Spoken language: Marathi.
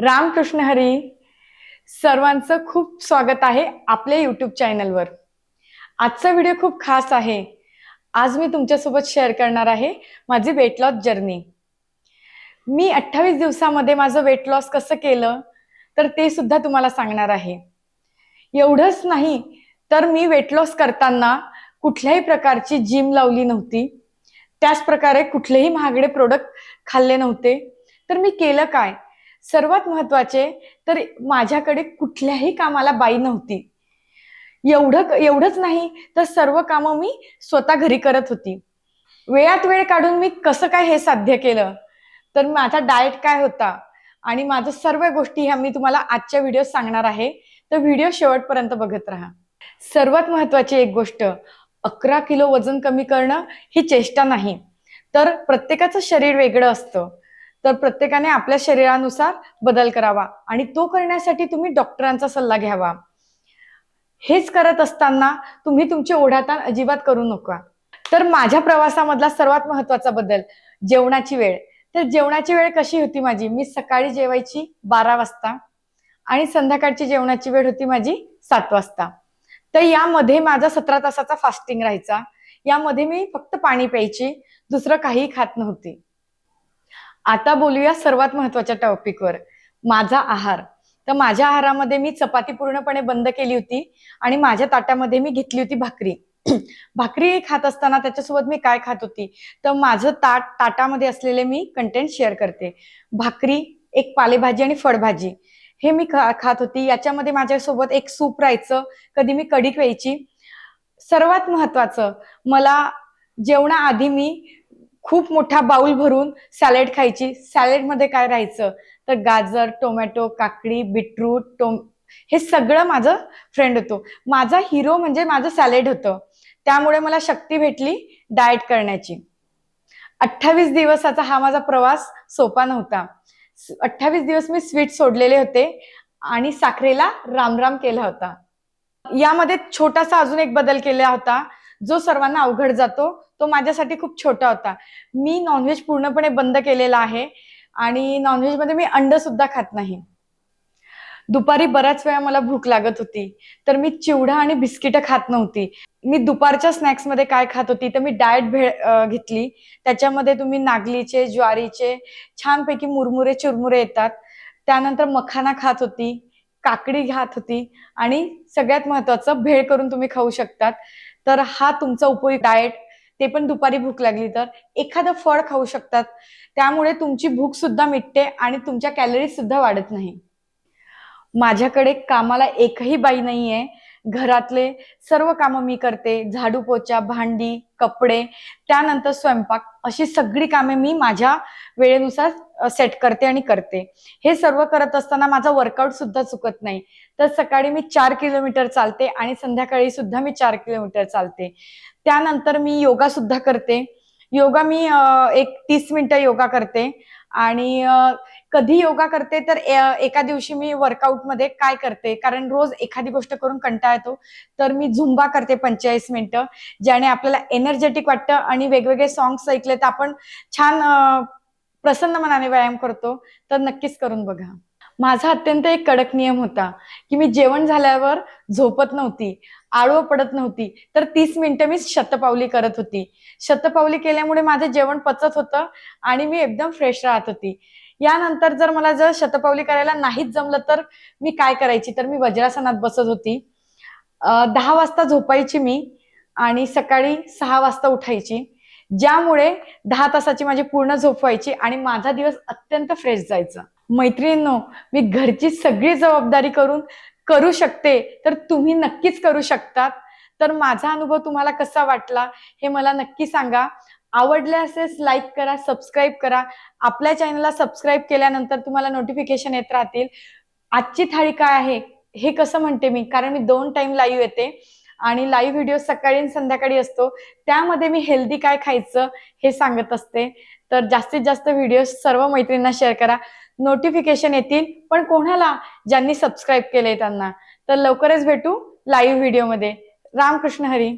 रामकृष्ण हरी. सर्वांचं खूप स्वागत आहे आपल्या यूट्यूब चॅनलवर. आजचा व्हिडिओ खूप खास आहे. आज मी तुमच्यासोबत शेअर करणार आहे माझी वेट लॉस जर्नी. मी 28 दिवसामध्ये माझं वेट लॉस कसं केलं तर ते सुद्धा तुम्हाला सांगणार आहे. एवढंच नाही तर मी वेट लॉस करताना कुठल्याही प्रकारची जिम लावली नव्हती. त्याच प्रकारे कुठलेही महागडे प्रोडक्ट खाल्ले नव्हते. तर मी केलं काय? सर्वात महत्त्वाचे तर माझ्याकडे कुठल्याही कामाला बाई नव्हती. एवढंच नाही तर सर्व कामं मी स्वतः घरी करत होती. वेळात वेळ काढून मी कसं काय हे साध्य केलं? तर माझा डाएट काय होता आणि माझं सर्व गोष्टी ह्या मी तुम्हाला आजच्या व्हिडिओत सांगणार आहे. तर व्हिडिओ शेवटपर्यंत बघत राहा. सर्वात महत्त्वाची एक गोष्ट, 11 किलो वजन कमी करणं ही चेष्टा नाही. तर प्रत्येकाचं शरीर वेगळं असतं. तर प्रत्येकाने आपल्या शरीरानुसार बदल करावा आणि तो करण्यासाठी तुम्ही डॉक्टरांचा सल्ला घ्यावा. हेच करत असताना तुम्ही तुमची ओढाताण अजिबात करू नका. तर माझ्या प्रवासामधला सर्वात महत्त्वाचा बदल, जेवणाची वेळ. तर जेवणाची वेळ कशी होती माझी? मी सकाळी जेवायची 12 वाजता आणि संध्याकाळची जेवणाची वेळ होती माझी 7 वाजता. तर यामध्ये माझा 17 तासाचा फास्टिंग राहायचा. यामध्ये मी फक्त पाणी प्यायची, दुसरं काही खात नव्हती. आता बोलूया सर्वात महत्त्वाच्या टॉपिकवर, माझा आहार. तर माझ्या आहारामध्ये मी चपाती पूर्णपणे बंद केली होती आणि माझ्या ताटामध्ये मी घेतली होती भाकरी. भाकरी खात असताना त्याच्यासोबत मी काय खात होती तर माझं ताटामध्ये असलेले मी कंटेंट शेअर करते. भाकरी, एक पालेभाजी आणि फळभाजी हे मी खात होती. याच्यामध्ये माझ्यासोबत एक सूप राहायचं, कधी मी कढी प्यायची. सर्वात महत्वाचं, मला जेवणाआधी मी खूप मोठा बाउल भरून सॅलेड खायची. सॅलेडमध्ये काय राहायचं तर गाजर, टोमॅटो, काकडी, बीटरूट, हे सगळं माझं फ्रेंड होतं. माझा हिरो म्हणजे माझं सॅलेड होतं. त्यामुळे मला शक्ती भेटली डाएट करण्याची. 28 दिवसाचा हा माझा प्रवास सोपा नव्हता. 28 दिवस मी स्वीट सोडलेले होते आणि साखरेला रामराम केला होता. यामध्ये छोटासा अजून एक बदल केला होता, जो सर्वांना अवघड जातो. तो माझ्यासाठी खूप छोटा होता. मी नॉनव्हेज पूर्णपणे बंद केलेला आहे आणि नॉनव्हेजमध्ये मी अंड सुद्धा खात नाही. दुपारी बऱ्याच वेळा मला भूक लागत होती, तर मी चिवडा आणि बिस्किटं खात नव्हती. मी दुपारच्या स्नॅक्समध्ये काय खात होती तर मी डाएट भेळ घेतली. त्याच्यामध्ये तुम्ही नागलीचे, ज्वारीचे छानपैकी मुरमुरे, चुरमुरे येतात. त्यानंतर मखाना खात होती, काकडी खात होती आणि सगळ्यात महत्त्वाचं भेळ करून तुम्ही खाऊ शकतात. तर हा तुमचा उपयोग डाएट. ते पण दुपारी भूक लागली तर एखादं फळ खाऊ शकतात. त्यामुळे तुमची भूक सुद्धा मिटते आणि तुमच्या कॅलरीज सुद्धा वाढत नाही. माझ्याकडे कामाला एकही बाई नाहीये. घरातले सर्व कामं मी करते. झाडू, पोछा, भांडी, कपडे, त्यानंतर स्वयंपाक, अशी सगळी कामे मी माझ्या वेळेनुसार सेट करते आणि करते. हे सर्व करत असताना माझा वर्कआउट सुद्धा चुकत नाही. तर सकाळी मी 4 किलोमीटर चालते आणि संध्याकाळी सुद्धा मी 4 किलोमीटर चालते. त्यानंतर मी योगा सुद्धा करते. योगा मी एक 30 मिनिटं योगा करते आणि कधी योगा करते तर एका दिवशी मी वर्कआउटमध्ये काय करते, कारण रोज एखादी गोष्ट करून कंटाळा येतो, तर मी झुंबा करते 45 मिनिटं, ज्याने आपल्याला एनर्जेटिक वाटतं आणि वेगवेगळे सॉंग्स ऐकले तर आपण छान प्रसन्न मनाने व्यायाम करतो. तर नक्कीच करून बघा. माझा अत्यंत एक कडक नियम होता की मी जेवण झाल्यावर झोपत नव्हती, आडवं पडत नव्हती. तर 30 मिनिटं मी शतपावली करत होती. शतपावली केल्यामुळे माझं जेवण पचत होतं आणि मी एकदम फ्रेश राहत होती. यानंतर जर शतपावली करायला नाहीच जमलं तर मी काय करायची तर मी वज्रासनात बसत होती. 10 वाजता झोपायची मी आणि सकाळी 6 वाजता उठायची. ज्यामुळे 10 तासाची माझी पूर्ण झोप व्हायची आणि माझा दिवस अत्यंत फ्रेश जायचा. मैत्रिणींनो, मी घरची सगळी जबाबदारी करू शकते, तर तुम्ही नक्कीच करू शकतात. तर माझा अनुभव तुम्हाला कसा वाटला हे मला नक्की सांगा. आवडले असेल लाईक करा, सबस्क्राईब करा. आपल्या चॅनलला सबस्क्राईब केल्यानंतर तुम्हाला नोटिफिकेशन येत राहतील. आजची थाळी काय आहे हे कसं म्हणते मी, कारण मी 2 टाइम लाईव्ह येते आणि लाईव्ह व्हिडिओ सकाळी आणि संध्याकाळी असतो. त्यामध्ये मी हेल्दी काय खायचं हे सांगत असते. तर जास्तीत जास्त व्हिडिओ सर्व मैत्रिणींना शेअर करा. नोटिफिकेशन येतील, पण कोणाला? ज्यांनी सबस्क्राईब केलंय त्यांना. तर लवकरच भेटू लाईव्ह व्हिडिओमध्ये. रामकृष्ण हरी.